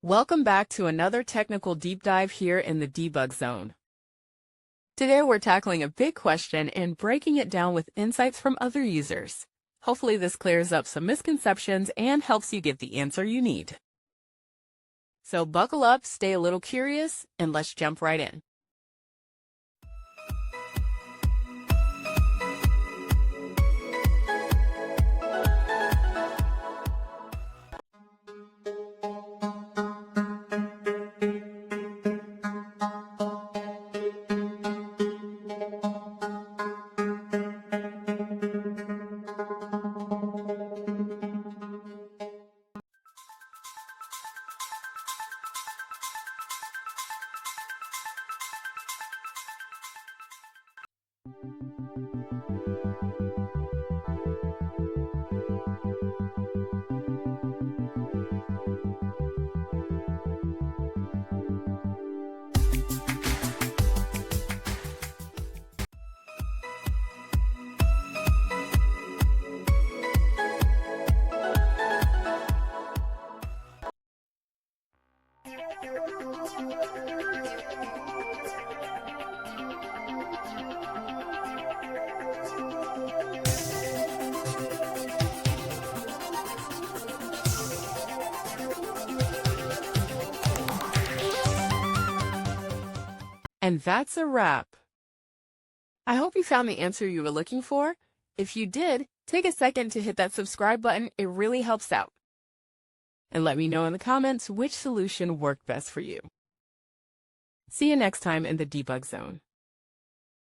Welcome back to another technical deep dive here in the debug zone. Today we're tackling a big question and breaking it down with insights from other users. Hopefully this clears up some misconceptions and helps you get the answer you need. So buckle up, stay a little curious, and let's jump right in. And that's a wrap. I hope you found the answer you were looking for. If you did, take a second to hit that subscribe button. It really helps out. And let me know in the comments which solution worked best for you. See you next time in the debug zone.